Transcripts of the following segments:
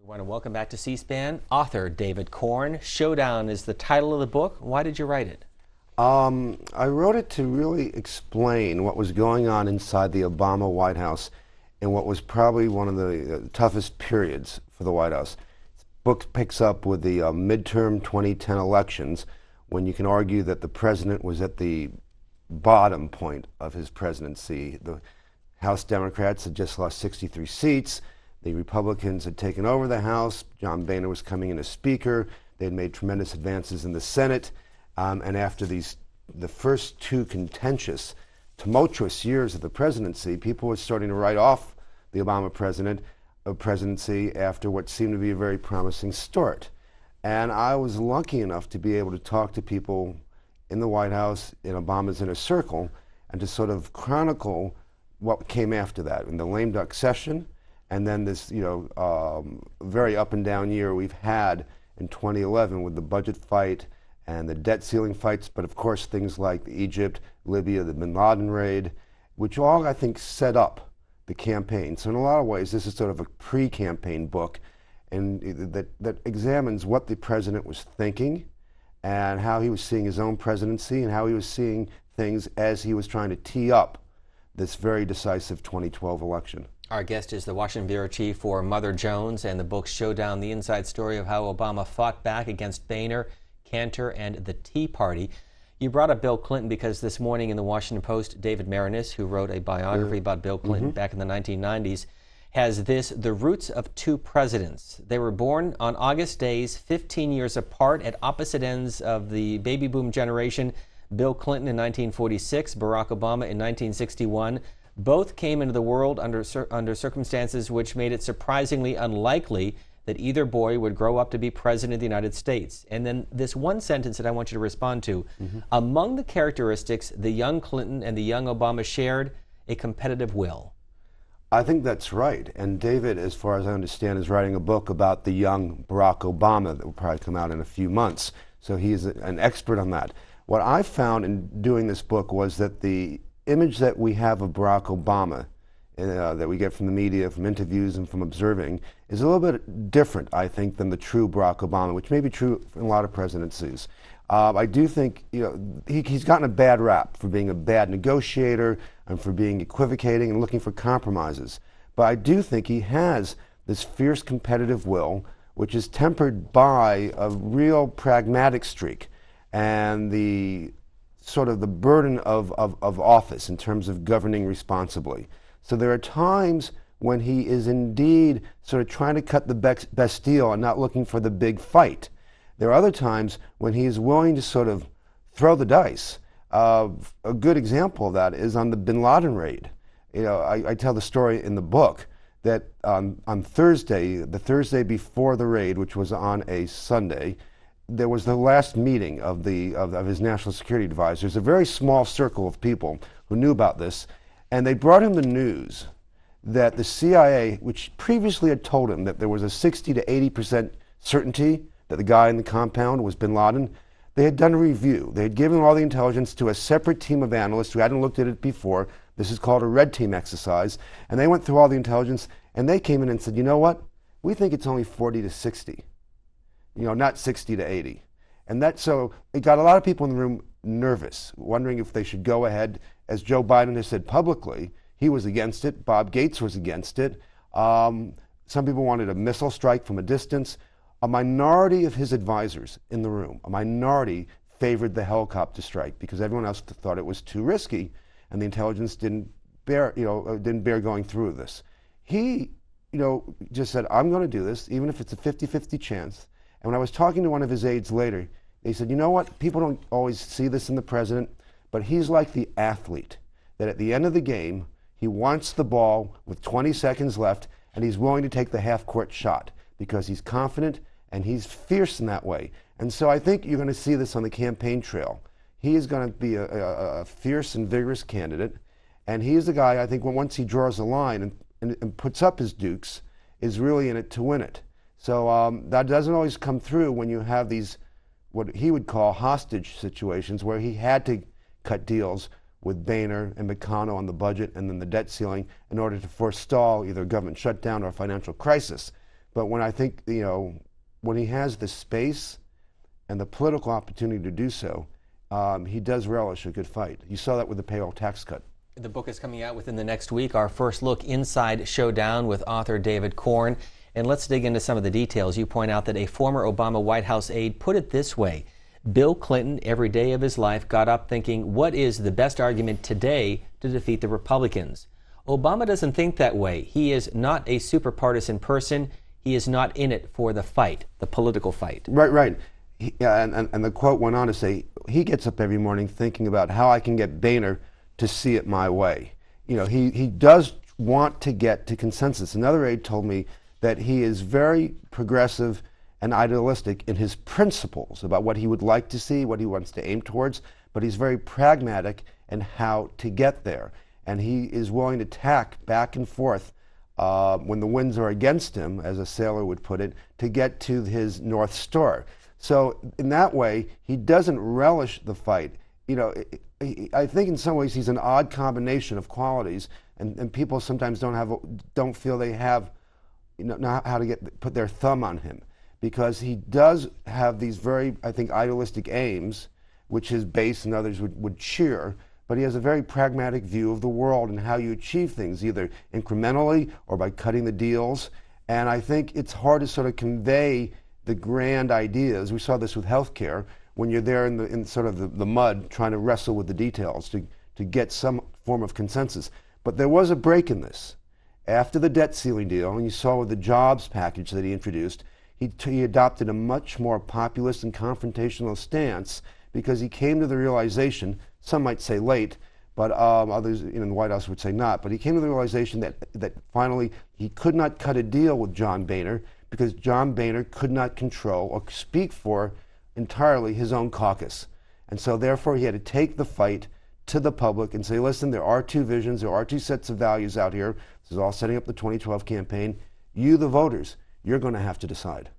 We want to welcome back to C-SPAN author David Corn. Showdown is the title of the book. Why did you write it? I wrote it to really explain what was going on inside the Obama White House in what was probably one of the toughest periods for the White House. The book picks up with the midterm 2010 elections, when you can argue that the president was at the bottom point of his presidency. The House Democrats had just lost 63 seats. The Republicans had taken over the House. John Boehner was coming in as Speaker. They had made tremendous advances in the Senate. And after the first two contentious, tumultuous years of the presidency, people were starting to write off the Obama presidency after what seemed to be a very promising start. And I was lucky enough to be able to talk to people in the White House, in Obama's inner circle, and to sort of chronicle what came after that, in the lame duck session, and then this, very up and down year we've had in 2011 with the budget fight and the debt ceiling fights, but of course things like Egypt, Libya, the bin Laden raid, which all I think set up the campaign. So in a lot of ways, this is sort of a pre-campaign book, and that examines what the president was thinking and how he was seeing his own presidency and how he was seeing things as he was trying to tee up this very decisive 2012 election. Our guest is the Washington Bureau Chief for Mother Jones, and the book Showdown, the inside story of how Obama fought back against Boehner, Cantor, and the Tea Party. You brought up Bill Clinton because this morning in the Washington Post, David Maraniss, who wrote a biography about Bill Clinton back in the 1990s, has this: the roots of two presidents. They were born on August days, 15 years apart at opposite ends of the baby boom generation. Bill Clinton in 1946, Barack Obama in 1961. Both came into the world under circumstances which made it surprisingly unlikely that either boy would grow up to be president of the United States. And then this one sentence that I want you to respond to. Among the characteristics the young Clinton and the young Obama shared, a competitive will. I think that's right. And David, as far as I understand, is writing a book about the young Barack Obama that will probably come out in a few months. So he is an expert on that. What I found in doing this book was that the image that we have of Barack Obama, that we get from the media, from interviews, and from observing, is a little bit different, I think, than the true Barack Obama, which may be true in a lot of presidencies. I do think he's gotten a bad rap for being a bad negotiator and for being equivocating and looking for compromises. But I do think he has this fierce competitive will, which is tempered by a real pragmatic streak and the sort of the burden of office in terms of governing responsibly. So there are times when he is indeed sort of trying to cut the best deal and not looking for the big fight. There are other times when he is willing to sort of throw the dice. A good example of that is on the bin Laden raid. I tell the story in the book that on Thursday, the Thursday before the raid, which was on a Sunday, there was the last meeting of his national security advisors, a very small circle of people who knew about this, and they brought him the news that the CIA, which previously had told him that there was a 60 to 80% certainty that the guy in the compound was bin Laden, they had done a review. They had given all the intelligence to a separate team of analysts who hadn't looked at it before. This is called a red team exercise. And they went through all the intelligence, and they came in and said, you know what? We think it's only 40 to 60. Not 60 to 80. And so it got a lot of people in the room nervous, wondering if they should go ahead. As Joe Biden has said publicly, he was against it. Bob Gates was against it. Some people wanted a missile strike from a distance. A minority of his advisors in the room, a minority, favored the helicopter strike because everyone else thought it was too risky, and the intelligence didn't bear going through this. He, just said, I'm going to do this, even if it's a 50-50 chance. And when I was talking to one of his aides later, they said, you know what? People don't always see this in the president, but he's like the athlete, that at the end of the game, he wants the ball with 20 seconds left, and he's willing to take the half-court shot because he's confident and he's fierce in that way. And so I think you're going to see this on the campaign trail. He is going to be a fierce and vigorous candidate, and he is the guy, I think, once he draws a line and puts up his dukes, is really in it to win it. So that doesn't always come through when you have these, what he would call hostage situations, where he had to cut deals with Boehner and McConnell on the budget and then the debt ceiling in order to forestall either a government shutdown or a financial crisis. But when I think, when he has the space and the political opportunity to do so, he does relish a good fight. You saw that with the payroll tax cut. The book is coming out within the next week. Our first look inside Showdown with author David Korn. And let's dig into some of the details. You point out that a former Obama White House aide put it this way: Bill Clinton, every day of his life, got up thinking, what is the best argument today to defeat the Republicans? Obama doesn't think that way. He is not a super partisan person. He is not in it for the fight, the political fight. Right. And the quote went on to say, he gets up every morning thinking about how I can get Boehner to see it my way. He does want to get to consensus. Another aide told me that he is very progressive and idealistic in his principles about what he would like to see, what he wants to aim towards, but he's very pragmatic in how to get there. And he is willing to tack back and forth when the winds are against him, as a sailor would put it, to get to his North Star. So in that way, he doesn't relish the fight. I think in some ways he's an odd combination of qualities, and people sometimes don't feel they have, know how to put their thumb on him, because he does have these very, I think, idealistic aims, which his base and others would cheer. But he has a very pragmatic view of the world and how you achieve things, either incrementally or by cutting the deals. And I think it's hard to sort of convey the grand ideas. We saw this with healthcare, when you're there in sort of the mud trying to wrestle with the details to get some form of consensus. But there was a break in this. After the debt ceiling deal, and you saw with the jobs package that he introduced, he adopted a much more populist and confrontational stance, because he came to the realization, some might say late, but others in the White House would say not, but he came to the realization that finally he could not cut a deal with John Boehner, because John Boehner could not control or speak for entirely his own caucus. And so therefore he had to take the fight to the public and say, listen, there are two visions, there are two sets of values out here. This is all setting up the 2012 campaign. You, the voters, you're going to have to decide.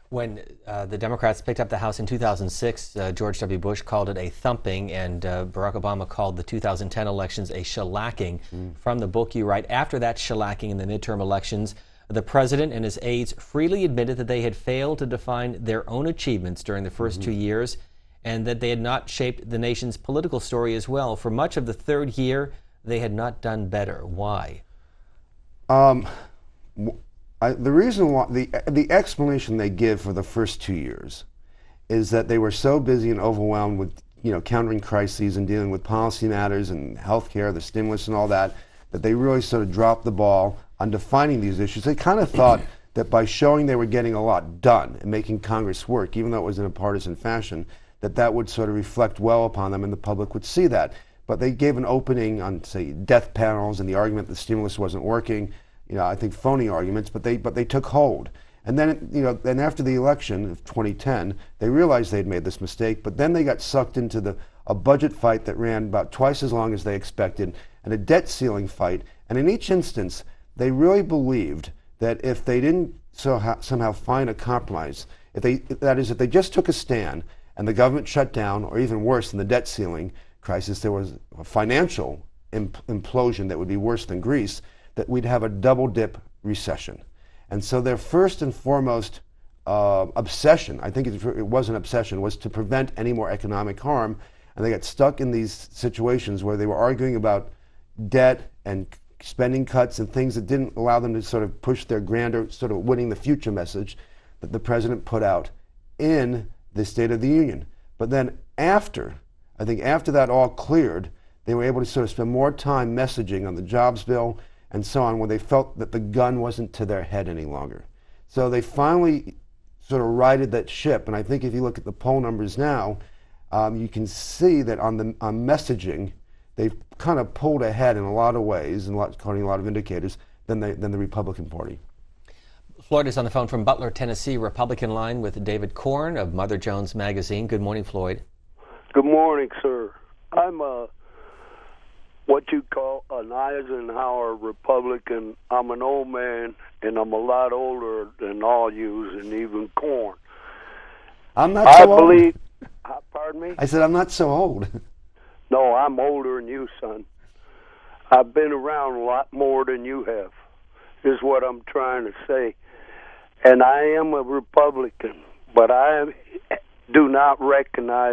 When the Democrats picked up the House in 2006, George W. Bush called it a thumping, and Barack Obama called the 2010 elections a shellacking. From the book you write, after that shellacking in the midterm elections, the president and his aides freely admitted that they had failed to define their own achievements during the first 2 years, and that they had not shaped the nation's political story as well. For much of the third year, they had not done better. Why? The reason why, the explanation they give for the first 2 years is that they were so busy and overwhelmed with countering crises and dealing with policy matters and healthcare, the stimulus and all that, that they really sort of dropped the ball on defining these issues. They kind of thought that by showing they were getting a lot done and making Congress work, even though it was in a partisan fashion, that would sort of reflect well upon them and the public would see that. But they gave an opening on, say, death panels and the argument that stimulus wasn't working. I think phony arguments, but they took hold. And then, then after the election of 2010, they realized they'd made this mistake, but then they got sucked into a budget fight that ran about twice as long as they expected, and a debt ceiling fight. And in each instance, they really believed that if they didn't somehow find a compromise, if they just took a stand and the government shut down, or even worse than the debt ceiling crisis, there was a financial implosion that would be worse than Greece, that we'd have a double dip recession. And so their first and foremost obsession, I think it was an obsession, was to prevent any more economic harm. And they got stuck in these situations where they were arguing about debt and spending cuts and things that didn't allow them to sort of push their grander, sort of winning the future message that the president put out in the State of the Union. But then after that all cleared, they were able to sort of spend more time messaging on the jobs bill and so on, where they felt that the gun wasn't to their head any longer. So they finally sort of righted that ship. And I think if you look at the poll numbers now, you can see that on messaging, they've kind of pulled ahead in a lot of ways, and according to a lot of indicators, than the Republican Party. Floyd is on the phone from Butler, Tennessee, Republican Line, with David Korn of Mother Jones Magazine. Good morning, Floyd. Good morning, sir. I'm what you call an Eisenhower Republican. I'm an old man, and I'm a lot older than all yous and even Korn. I'm not so old. Pardon me? I said I'm not so old. No, I'm older than you, son. I've been around a lot more than you have, is what I'm trying to say. and I am a Republican, but I do not recognize